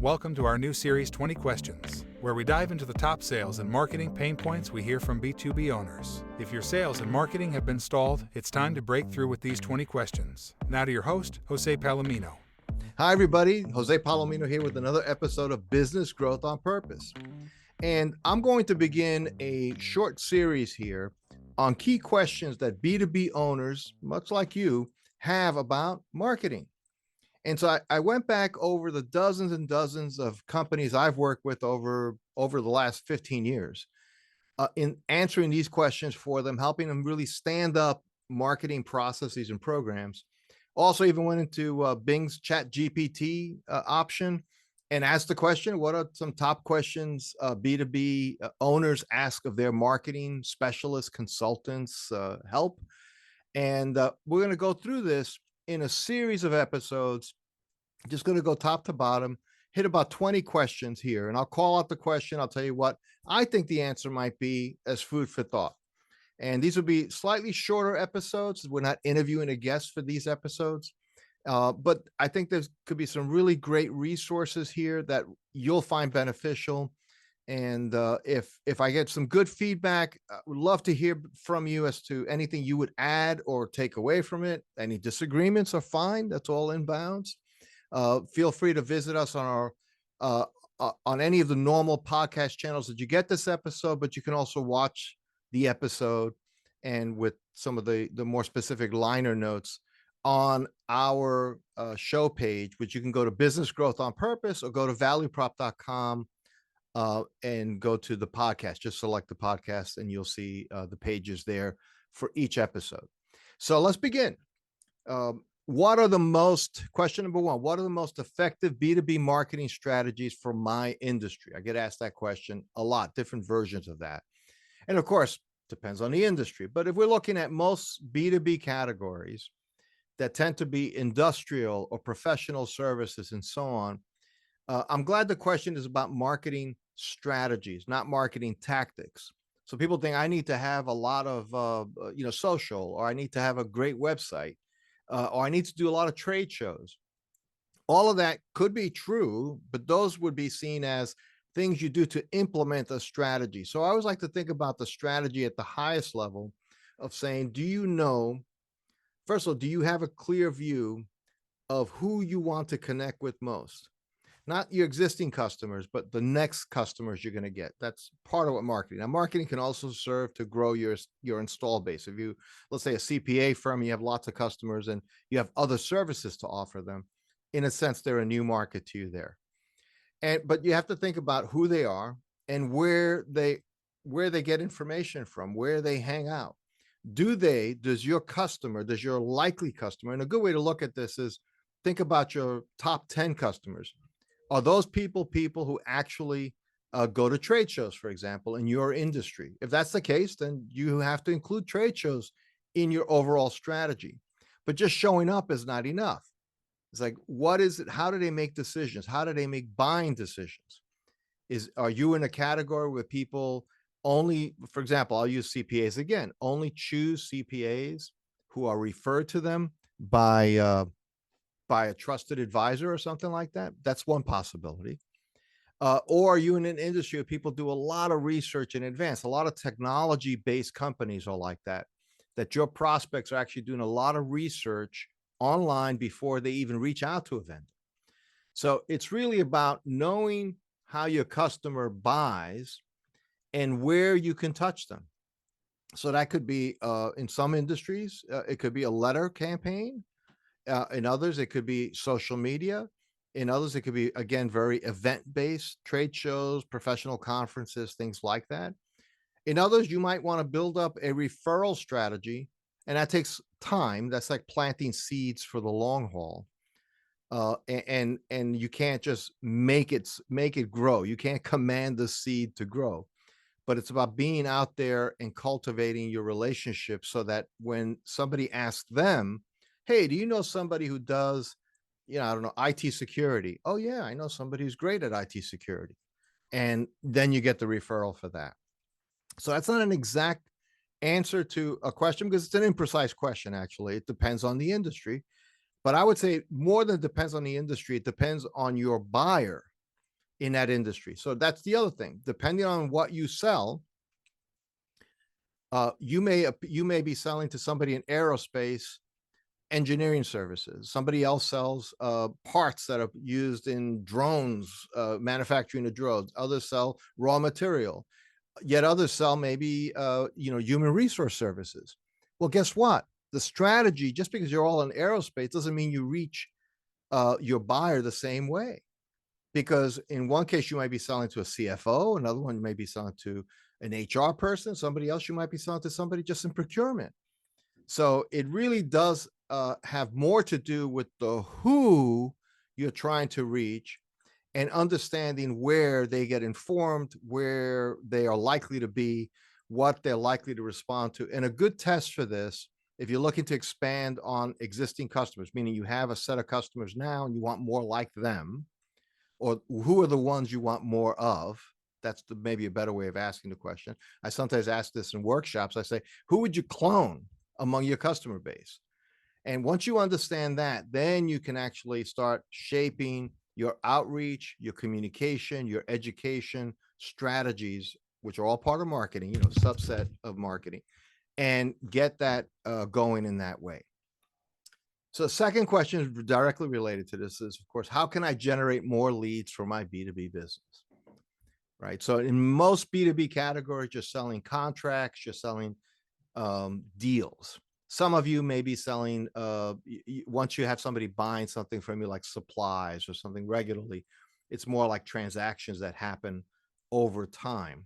Welcome to our new series, 20 Questions, where we dive into the top sales and marketing pain points we hear from B2B owners. If your sales and marketing have been stalled, it's time to break through with these 20 questions. Now to your host, Jose Palomino. Hi, everybody. Jose Palomino here with another episode of Business Growth on Purpose. And I'm going to begin a short series here on key questions that B2B owners, much like you, have about marketing. And so I went back over the dozens and dozens of companies I've worked with over the last 15 years in answering these questions for them, helping them really stand up marketing processes and programs. Also even went into Bing's Chat GPT option and asked the question, what are some top questions B2B owners ask of their marketing specialists, consultants, help? And we're going to go through this in a series of episodes. Just going to go top to bottom, hit about 20 questions here, and I'll call out the question. I'll tell you what I think the answer might be as food for thought. And these will be slightly shorter episodes. We're not interviewing a guest for these episodes, but I think there could be some really great resources here that you'll find beneficial. And if I get some good feedback, I would love to hear from you as to anything you would add or take away from it. Any disagreements are fine. That's all inbounds. Feel free to visit us on our on any of the normal podcast channels that you get this episode, but you can also watch the episode and with some of the more specific liner notes on our show page, which you can go to Business Growth on Purpose or go to valueprop.com and go to the podcast. Just select the podcast and you'll see the pages there for each episode. So let's begin. Question number one, what are the most effective B2B marketing strategies for my industry? I get asked that question a lot, different versions of that. And of course, depends on the industry. But if we're looking at most B2B categories that tend to be industrial or professional services and so on, I'm glad the question is about marketing strategies, not marketing tactics. So people think I need to have a lot of social, or I need to have a great website, or I need to do a lot of trade shows. All of that could be true, but those would be seen as things you do to implement a strategy. So I always like to think about the strategy at the highest level of saying, first of all, do you have a clear view of who you want to connect with most? Not your existing customers, but the next customers you're going to get. That's part of what marketing. Now, marketing can also serve to grow your install base. If you, let's say a CPA firm, you have lots of customers and you have other services to offer them. In a sense, they're a new market to you there. But you have to think about who they are and where they get information from, where they hang out. Does your likely customer, and a good way to look at this is think about your top 10 customers. Are those people who actually go to trade shows, for example, in your industry? If that's the case, then you have to include trade shows in your overall strategy. But just showing up is not enough. It's like, what is it? How do they make decisions? How do they make buying decisions? Are you in a category where people only, for example, I'll use CPAs again, only choose CPAs who are referred to them by a trusted advisor or something like that? That's one possibility. Or are you in an industry where people do a lot of research in advance? A lot of technology-based companies are like that your prospects are actually doing a lot of research online before they even reach out to a vendor. So it's really about knowing how your customer buys and where you can touch them. So that could be, in some industries, it could be a letter campaign. In others, it could be social media. In others, it could be, again, very event-based, trade shows, professional conferences, things like that. In others, you might want to build up a referral strategy, and that takes time. That's like planting seeds for the long haul. And you can't just make it grow. You can't command the seed to grow. But it's about being out there and cultivating your relationship so that when somebody asks them, hey, do you know somebody who does, IT security? Oh yeah, I know somebody who's great at IT security. And then you get the referral for that. So that's not an exact answer to a question because it's an imprecise question, actually. It depends on the industry. But I would say more than it depends on the industry, it depends on your buyer in that industry. So that's the other thing. Depending on what you sell, you may be selling to somebody in aerospace engineering services. Somebody else sells parts that are used in drones, manufacturing of drones. Others sell raw material. Yet others sell maybe human resource services. Well, guess what? The strategy, just because you're all in aerospace, doesn't mean you reach your buyer the same way. Because in one case, you might be selling to a CFO, another one you may be selling to an HR person, somebody else you might be selling to somebody just in procurement. So it really does have more to do with the who you're trying to reach and understanding where they get informed, where they are likely to be, what they're likely to respond to. And a good test for this, if you're looking to expand on existing customers, meaning you have a set of customers now and you want more like them, or who are the ones you want more of? That's maybe a better way of asking the question. I sometimes ask this in workshops. I say, who would you clone among your customer base? And once you understand that, then you can actually start shaping your outreach, your communication, your education strategies, which are all part of marketing, subset of marketing, and get that going in that way. So the second question is directly related to this is, of course, how can I generate more leads for my B2B business? Right. So in most B2B categories, you're selling contracts, you're selling deals. Some of you may be selling, once you have somebody buying something from you, like supplies or something regularly, it's more like transactions that happen over time.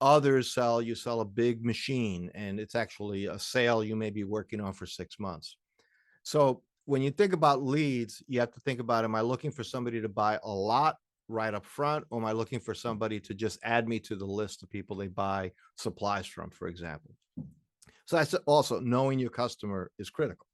Others you sell a big machine and it's actually a sale you may be working on for 6 months. So when you think about leads, you have to think about, am I looking for somebody to buy a lot right up front, or am I looking for somebody to just add me to the list of people they buy supplies from, for example? So that's also knowing your customer is critical.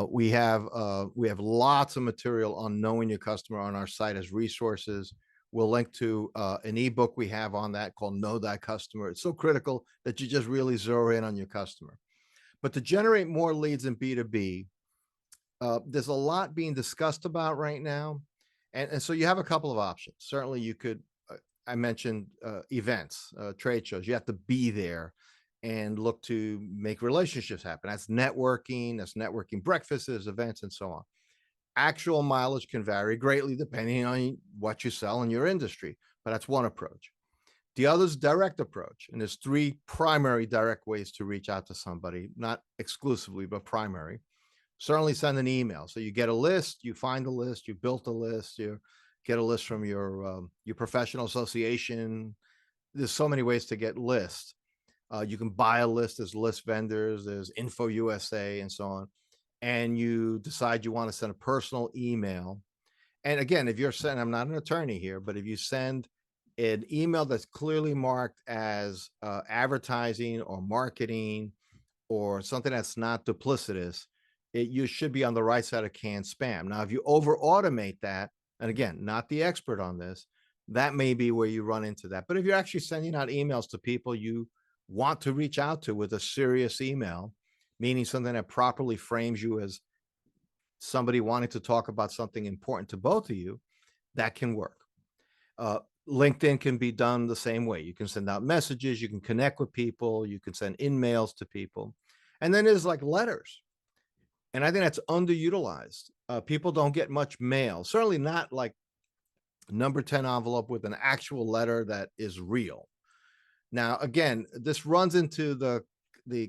We have lots of material on knowing your customer on our site as resources. We'll link to an ebook we have on that called Know Thy Customer. It's so critical that you just really zero in on your customer. But to generate more leads in B2B, there's a lot being discussed about right now. And so you have a couple of options. Certainly you could, I mentioned events, trade shows. You have to be there and look to make relationships happen. That's networking breakfasts, events, and so on. Actual mileage can vary greatly depending on what you sell in your industry, but that's one approach. The other is direct approach. And there's 3 primary direct ways to reach out to somebody, not exclusively, but primary. Certainly send an email. So you get a list, you find a list, you built a list, you get a list from your professional association. There's so many ways to get lists. You can buy a list. There's list vendors, there's Info USA and so on. And you decide you want to send a personal email. And again, if you're sending, I'm not an attorney here, but if you send an email that's clearly marked as advertising or marketing or something that's not duplicitous, you should be on the right side of canned spam. Now, if you over automate that, and again, not the expert on this, that may be where you run into that. But if you're actually sending out emails to people you want to reach out to with a serious email, meaning something that properly frames you as somebody wanting to talk about something important to both of you, that can work. LinkedIn can be done the same way. You can send out messages, you can connect with people, you can send in-mails to people. And then there's like letters. And I think that's underutilized. People don't get much mail, certainly not like number 10 envelope with an actual letter that is real. Now, again, this runs into the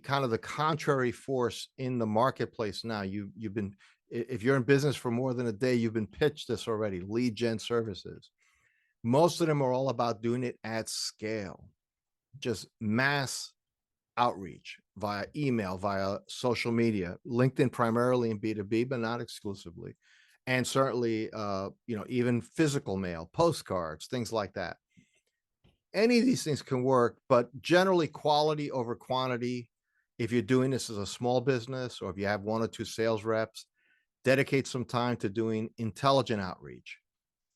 kind of the contrary force in the marketplace now. You've been, if you're in business for more than a day, you've been pitched this already, lead gen services. Most of them are all about doing it at scale, just mass outreach via email, via social media, LinkedIn primarily in B2B, but not exclusively. And certainly, even physical mail, postcards, things like that. Any of these things can work, but generally quality over quantity. If you're doing this as a small business, or if you have 1 or 2 sales reps, dedicate some time to doing intelligent outreach.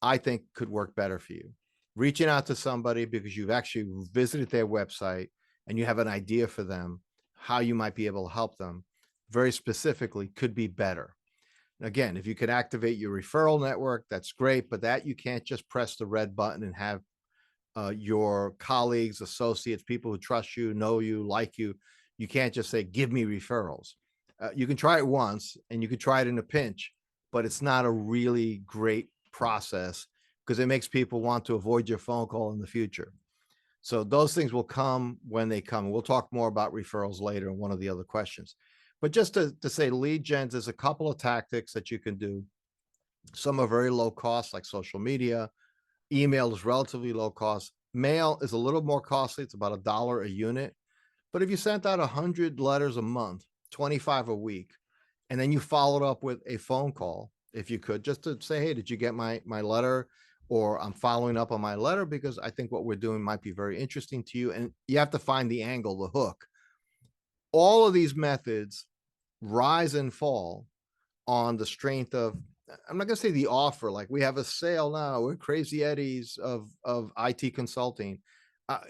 I think could work better for you. Reaching out to somebody because you've actually visited their website and you have an idea for them, how you might be able to help them very specifically, could be better. Again, if you can activate your referral network, that's great, but that you can't just press the red button and have your colleagues, associates, people who trust you, know you, like you can't just say, give me referrals. You can try it once and you can try it in a pinch, but it's not a really great process because it makes people want to avoid your phone call in the future. So those things will come when they come. We'll talk more about referrals later in one of the other questions. But just to say lead gens, there's a couple of tactics that you can do. Some are very low cost, like social media. Email is relatively low cost. Mail is a little more costly. It's about $1 a unit. But if you sent out 100 letters a month, 25 a week, and then you followed up with a phone call, if you could, just to say, hey, did you get my letter? Or I'm following up on my letter because I think what we're doing might be very interesting to you. And you have to find the angle, the hook. All of these methods rise and fall on the strength of, I'm not going to say the offer, like we have a sale now, we're crazy Eddies of IT consulting.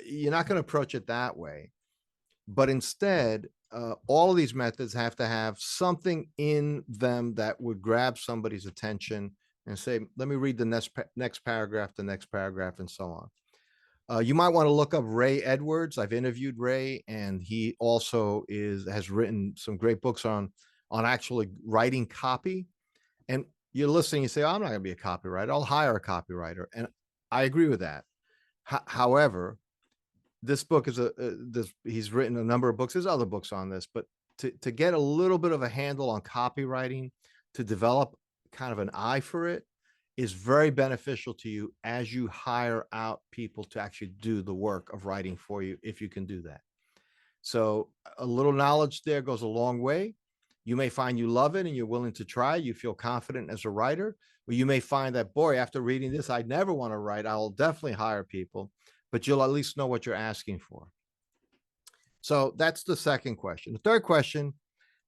You're not going to approach it that way. But instead, all of these methods have to have something in them that would grab somebody's attention and say, let me read the next paragraph, the next paragraph, and so on. You might want to look up Ray Edwards. I've interviewed Ray, and he also has written some great books on actually writing copy. And you're listening, you say, oh, I'm not going to be a copywriter. I'll hire a copywriter. And I agree with that. However, this book is he's written a number of books. There's other books on this, but to get a little bit of a handle on copywriting, to develop kind of an eye for it, is very beneficial to you as you hire out people to actually do the work of writing for you, if you can do that. So a little knowledge there goes a long way. You may find you love it and you're willing to try. You feel confident as a writer, or you may find that, boy, after reading this, I'd never want to write. I'll definitely hire people, but you'll at least know what you're asking for. So that's the second question. The third question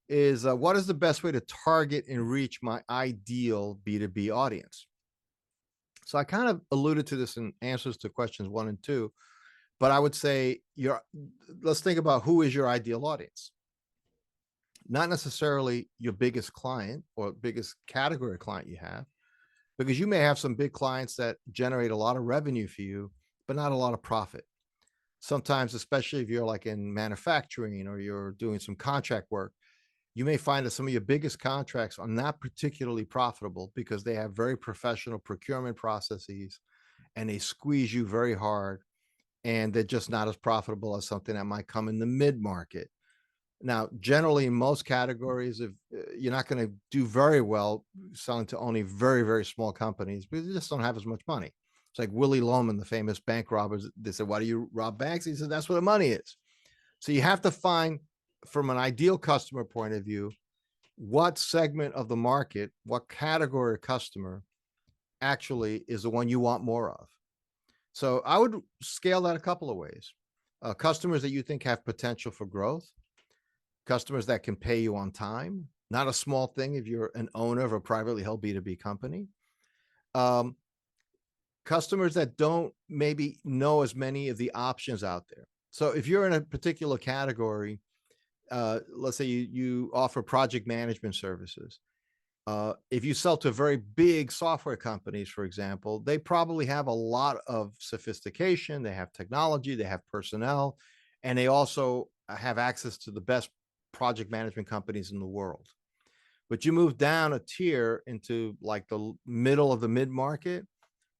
is, what is the best way to target and reach my ideal B2B audience? So I kind of alluded to this in answers to questions 1 and 2, but I would say let's think about who is your ideal audience. Not necessarily your biggest client or biggest category client you have, because you may have some big clients that generate a lot of revenue for you, but not a lot of profit. Sometimes, especially if you're like in manufacturing or you're doing some contract work, you may find that some of your biggest contracts are not particularly profitable because they have very professional procurement processes and they squeeze you very hard, and they're just not as profitable as something that might come in the mid-market. Now, generally, in most categories, if you're not going to do very well selling to only very, very small companies because they just don't have as much money. It's like Willie Loman, the famous bank robbers. They said, why do you rob banks? He said, that's where the money is. So you have to find, from an ideal customer point of view, what segment of the market, what category of customer actually is the one you want more of. So I would scale that a couple of ways. Customers that you think have potential for growth, customers that can pay you on time, not a small thing if you're an owner of a privately held B2B company. Customers that don't maybe know as many of the options out there. So if you're in a particular category, let's say you offer project management services. If you sell to very big software companies, for example, they probably have a lot of sophistication, they have technology, they have personnel, and they also have access to the best project management companies in the world. But you move down a tier into like the middle of the mid-market,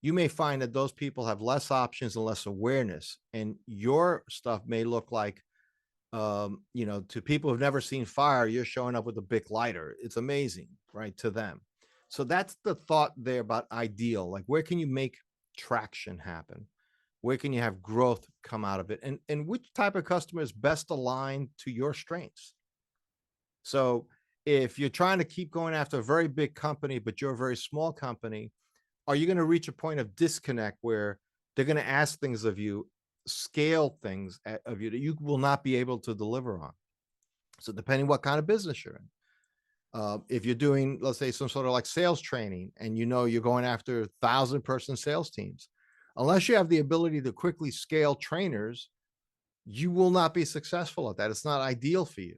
you may find that those people have less options and less awareness, and your stuff may look like, to people who've never seen fire, you're showing up with a big lighter. It's amazing, right, to them. So that's the thought there about ideal. Like, where can you make traction happen? Where can you have growth come out of it? And which type of customer is best aligned to your strengths? So if you're trying to keep going after a very big company, but you're a very small company, are you going to reach a point of disconnect where they're going to ask things of you, scale things of you that you will not be able to deliver on? So depending what kind of business you're in, if you're doing, let's say, some sort of like sales training, and you're going after 1,000-person sales teams, unless you have the ability to quickly scale trainers, you will not be successful at that. It's not ideal for you.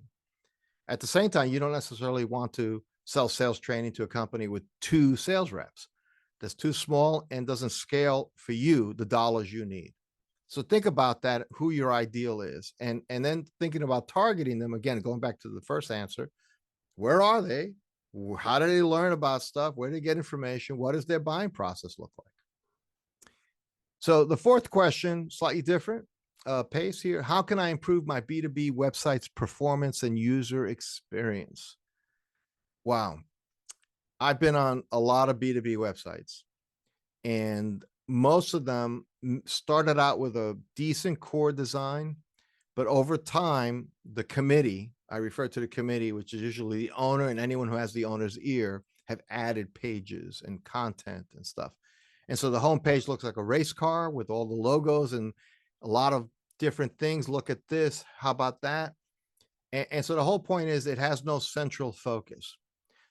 At the same time, you don't necessarily want to sell sales training to a company with 2 sales reps. That's too small and doesn't scale for you the dollars you need. So think about that, who your ideal is, and then thinking about targeting them again, going back to the first answer, where are they? How do they learn about stuff? Where do they get information? What does their buying process look like? So the fourth question, slightly different pace here. How can I improve my B2B website's performance and user experience? Wow. I've been on a lot of B2B websites, and most of them started out with a decent core design, but over time, the committee, I refer to the committee, which is usually the owner and anyone who has the owner's ear, have added pages and content and stuff. And so the homepage looks like a race car with all the logos and a lot of different things. Look at this. How about that? And so the whole point is it has no central focus.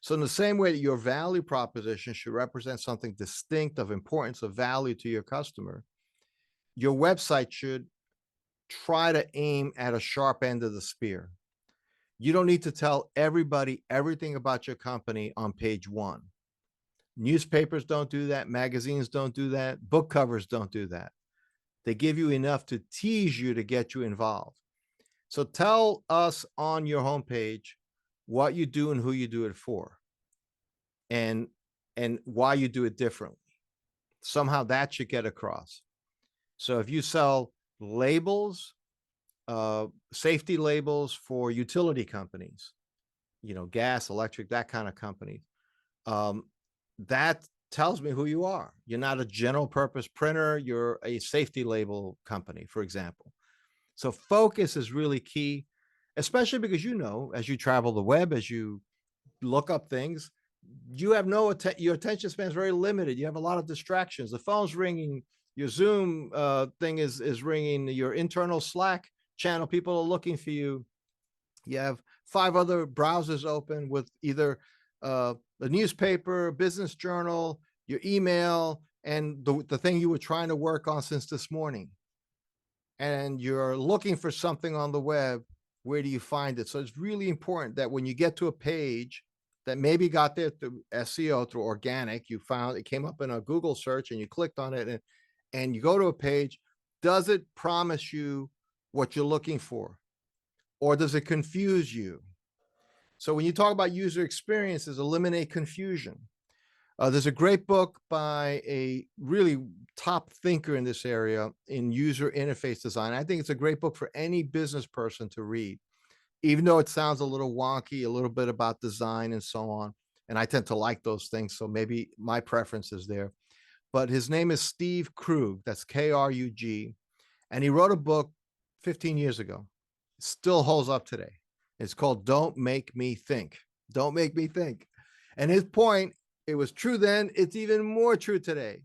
So in the same way that your value proposition should represent something distinct of importance of value to your customer, your website should try to aim at a sharp end of the spear. You don't need to tell everybody everything about your company on page 1. Newspapers don't do that. Magazines don't do that. Book covers don't do that. They give you enough to tease you to get you involved. So tell us on your homepage what you do and who you do it for, and why you do it differently. Somehow that should get across. So if you sell labels, safety labels for utility companies, gas, electric, that kind of company, that tells me who you are. You're not a general purpose printer. You're a safety label company, for example. So focus is really key, especially because, as you travel the web, as you look up things, you have your attention span is very limited. You have a lot of distractions. The phone's ringing, your Zoom thing is ringing, your internal Slack channel, people are looking for you. You have 5 other browsers open with either the newspaper, business journal, your email, and the thing you were trying to work on since this morning. And you're looking for something on the web, where do you find it? So it's really important that when you get to a page that maybe got there through SEO, through organic, you found it came up in a Google search and you clicked on it, and you go to a page, does it promise you what you're looking for? Or does it confuse you? So when you talk about user experiences, eliminate confusion. There's a great book by a really top thinker in this area in user interface design. I think it's a great book for any business person to read, even though it sounds a little wonky, a little bit about design and so on. And I tend to like those things, so maybe my preference is there. But his name is Steve Krug. That's Krug. And he wrote a book 15 years ago. It still holds up today. It's called Don't Make Me Think. Don't Make Me Think. And his point, it was true then, it's even more true today.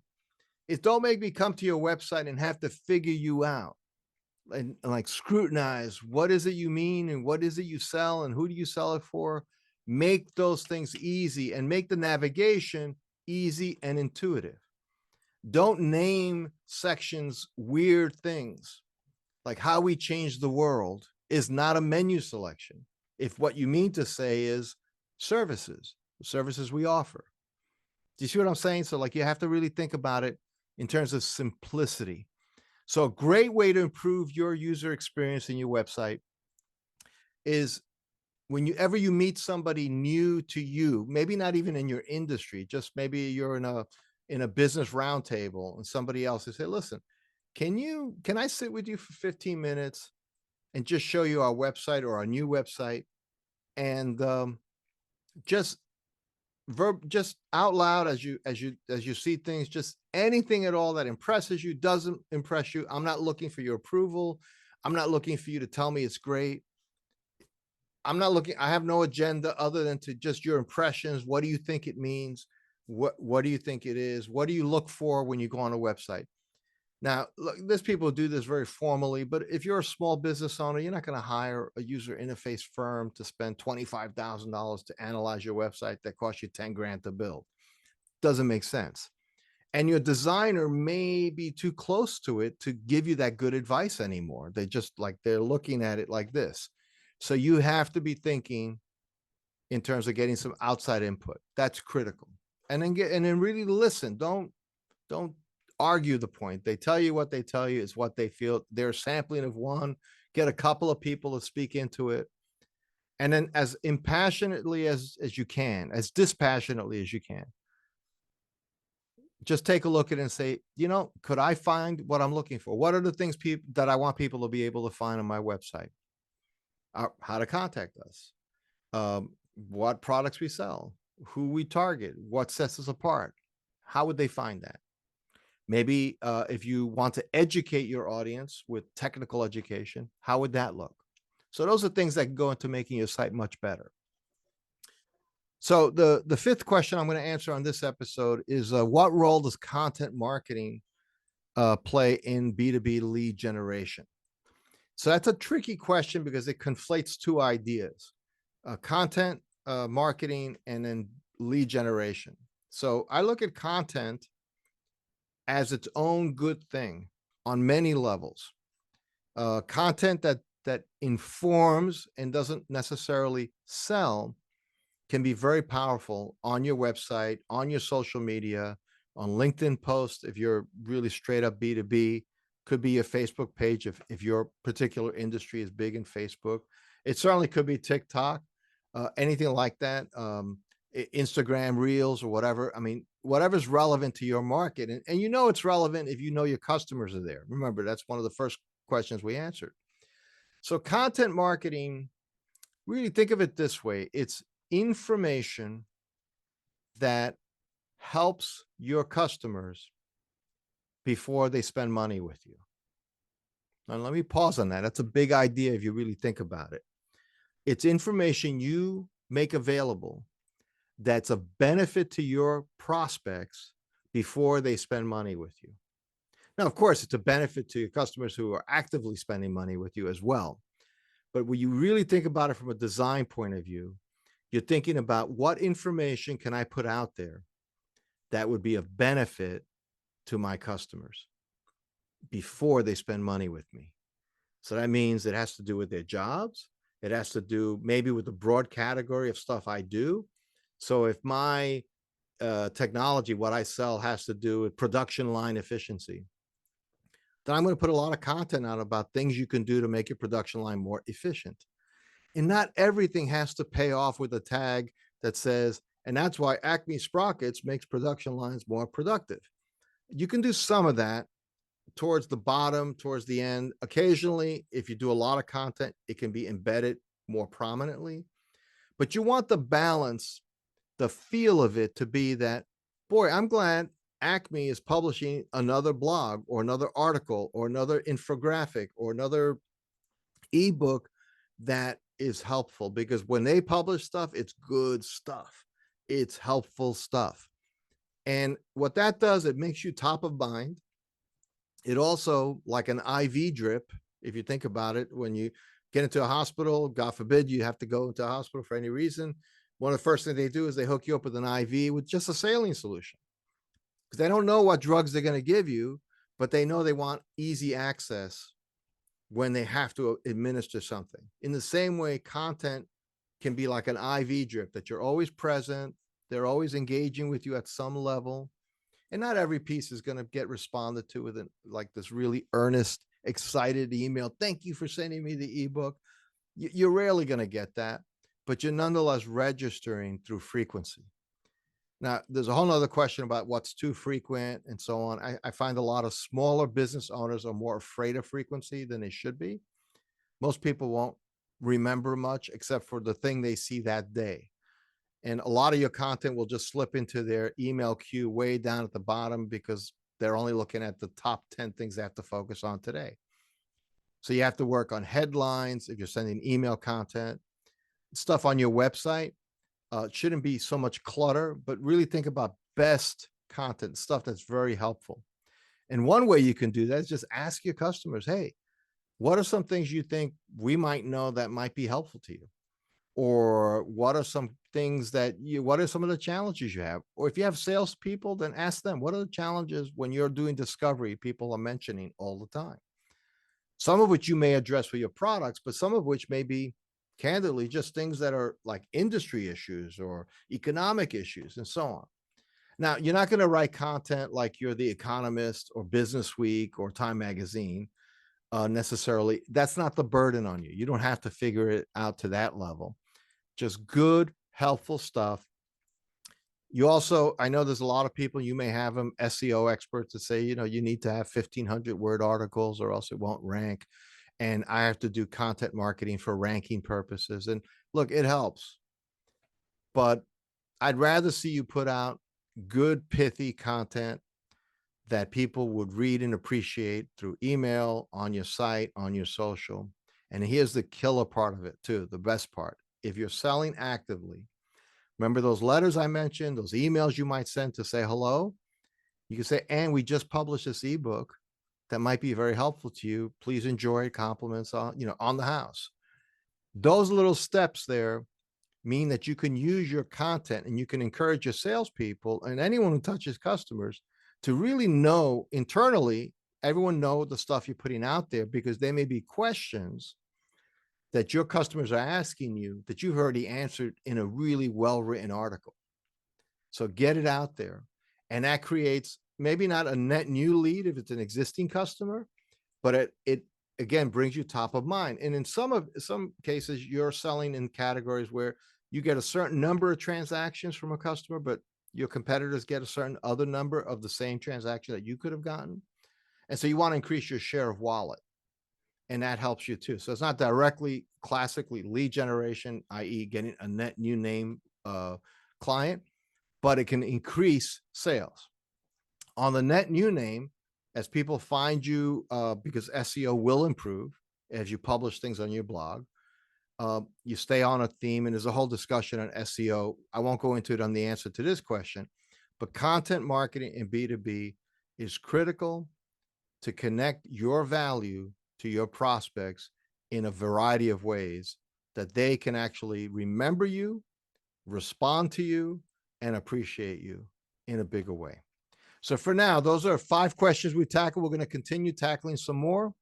It's don't make me come to your website and have to figure you out and like scrutinize what is it you mean and what is it you sell and who do you sell it for. Make those things easy and make the navigation easy and intuitive. Don't name sections weird things, like how we change the world is not a menu selection. If what you mean to say is services, the services we offer. Do you see what I'm saying? So like you have to really think about it in terms of simplicity. So a great way to improve your user experience in your website is whenever you meet somebody new to you, maybe not even in your industry, just maybe you're in a business roundtable and somebody else will say, listen, can I sit with you for 15 minutes and just show you our website or our new website, and just out loud as you see things, just anything at all that impresses you, doesn't impress you. I'm not looking for your approval. I'm not looking for you to tell me it's great. I have no agenda other than to just your impressions. What do you think it means? What do you think it is? What do you look for when you go on a website? Now, look, there's people who do this very formally, but if you're a small business owner, you're not going to hire a user interface firm to spend $25,000 to analyze your website that costs you 10 grand to build. Doesn't make sense. And your designer may be too close to it to give you that good advice anymore. They're looking at it like this. So you have to be thinking in terms of getting some outside input. That's critical. And then really listen. Don't argue the point. They tell you what they tell you is what they feel. They're sampling of one. Get a couple of people to speak into it. And then as impassionately as you can, as dispassionately as you can, just take a look at it and say, could I find what I'm looking for? What are the things that I want people to be able to find on my website? How to contact us, what products we sell, who we target, what sets us apart. How would they find that? Maybe if you want to educate your audience with technical education, how would that look? So those are things that can go into making your site much better. So the fifth question I'm going to answer on this episode is what role does content marketing play in B2B lead generation? So that's a tricky question because it conflates two ideas, content marketing and then lead generation. So I look at content as its own good thing on many levels. Content that informs and doesn't necessarily sell can be very powerful on your website, on your social media, on LinkedIn posts. If you're really straight up B2B, could be a Facebook page if your particular industry is big in Facebook. It certainly could be TikTok, anything like that, Instagram Reels or whatever. I mean, whatever's relevant to your market. And it's relevant if you know your customers are there. Remember, that's one of the first questions we answered. So content marketing, really think of it this way. It's information that helps your customers before they spend money with you. Now, let me pause on that. That's a big idea if you really think about it. It's information you make available that's of benefit to your prospects before they spend money with you. Now, of course, it's a benefit to your customers who are actively spending money with you as well. But when you really think about it from a design point of view, you're thinking about what information can I put out there that would be of benefit to my customers before they spend money with me. So that means it has to do with their jobs. It has to do maybe with the broad category of stuff I do. So if my technology, what I sell, has to do with production line efficiency, then I'm going to put a lot of content out about things you can do to make your production line more efficient. And not everything has to pay off with a tag that says, and that's why Acme Sprockets makes production lines more productive. You can do some of that towards the bottom, towards the end. Occasionally, if you do a lot of content, it can be embedded more prominently. But you want the balance, the feel of it to be that, boy, I'm glad Acme is publishing another blog or another article or another infographic or another ebook that is helpful, because when they publish stuff, it's good stuff. It's helpful stuff. And what that does, it makes you top of mind. It also, like an IV drip, if you think about it, when you get into a hospital, God forbid you have to go into a hospital for any reason, one of the first things they do is they hook you up with an IV with just a saline solution, because they don't know what drugs they're going to give you, but they know they want easy access when they have to administer something. In the same way, content can be like an IV drip, that you're always present. They're always engaging with you at some level. And not every piece is going to get responded to with like this really earnest, excited email. Thank you for sending me the ebook. You're rarely going to get that, but you're nonetheless registering through frequency. Now, there's a whole nother question about what's too frequent and so on. I find a lot of smaller business owners are more afraid of frequency than they should be. Most people won't remember much except for the thing they see that day. And a lot of your content will just slip into their email queue way down at the bottom because they're only looking at the top 10 things they have to focus on today. So you have to work on headlines if you're sending email content, stuff on your website. It shouldn't be so much clutter, but really think about best content, stuff that's very helpful. And one way you can do that is just ask your customers, hey, what are some things you think we might know that might be helpful to you? Or what are some things what are some of the challenges you have? Or if you have salespeople, then ask them, what are the challenges when you're doing discovery people are mentioning all the time? Some of which you may address with your products, but some of which may be candidly, just things that are like industry issues or economic issues and so on. Now, you're not going to write content like you're The Economist or Business Week or Time Magazine necessarily. That's not the burden on you. You don't have to figure it out to that level. Just good, helpful stuff. You also, I know there's a lot of people, you may have them SEO experts that say, you need to have 1,500 word articles or else it won't rank. And I have to do content marketing for ranking purposes. And look, it helps, but I'd rather see you put out good, pithy content that people would read and appreciate through email, on your site, on your social. And here's the killer part of it too, the best part. If you're selling actively, remember those letters I mentioned, those emails you might send to say hello? You can say, and we just published this ebook that might be very helpful to you. Please enjoy it. Compliments on the house. Those little steps there mean that you can use your content and you can encourage your salespeople and anyone who touches customers to really know internally, everyone know the stuff you're putting out there, because there may be questions that your customers are asking you that you've already answered in a really well-written article. So get it out there. And that creates maybe not a net new lead if it's an existing customer, but it again brings you top of mind. And in some cases, you're selling in categories where you get a certain number of transactions from a customer, but your competitors get a certain other number of the same transaction that you could have gotten. And so you want to increase your share of wallet. And that helps you too. So it's not directly classically lead generation, i.e. getting a net new name client, but it can increase sales. On the net new name, as people find you, because SEO will improve as you publish things on your blog, you stay on a theme, and there's a whole discussion on SEO. I won't go into it on the answer to this question, but content marketing in B2B is critical to connect your value to your prospects in a variety of ways that they can actually remember you, respond to you, and appreciate you in a bigger way. So for now, those are 5 questions we tackled. We're going to continue tackling some more.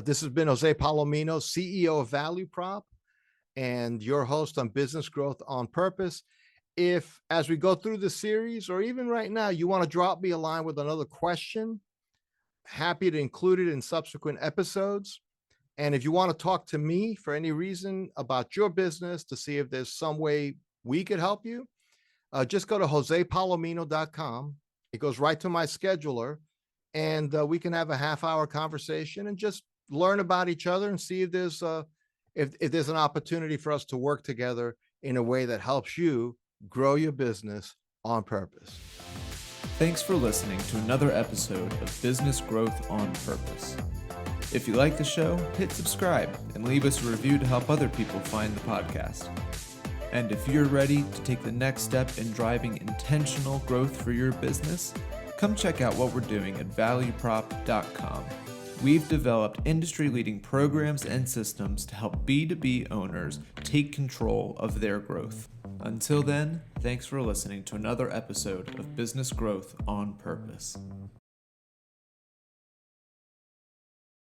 This has been Jose Palomino, CEO of Value Prop, and your host on Business Growth on Purpose. If, as we go through the series, or even right now, you want to drop me a line with another question, happy to include it in subsequent episodes. And if you want to talk to me for any reason about your business to see if there's some way we could help you, just go to josepalomino.com. It goes right to my scheduler, and we can have a half-hour conversation and just learn about each other and see if there's if there's an opportunity for us to work together in a way that helps you grow your business on purpose. Thanks for listening to another episode of Business Growth on Purpose. If you like the show, hit subscribe and leave us a review to help other people find the podcast. And if you're ready to take the next step in driving intentional growth for your business, come check out what we're doing at valueprop.com. We've developed industry-leading programs and systems to help B2B owners take control of their growth. Until then, thanks for listening to another episode of Business Growth on Purpose.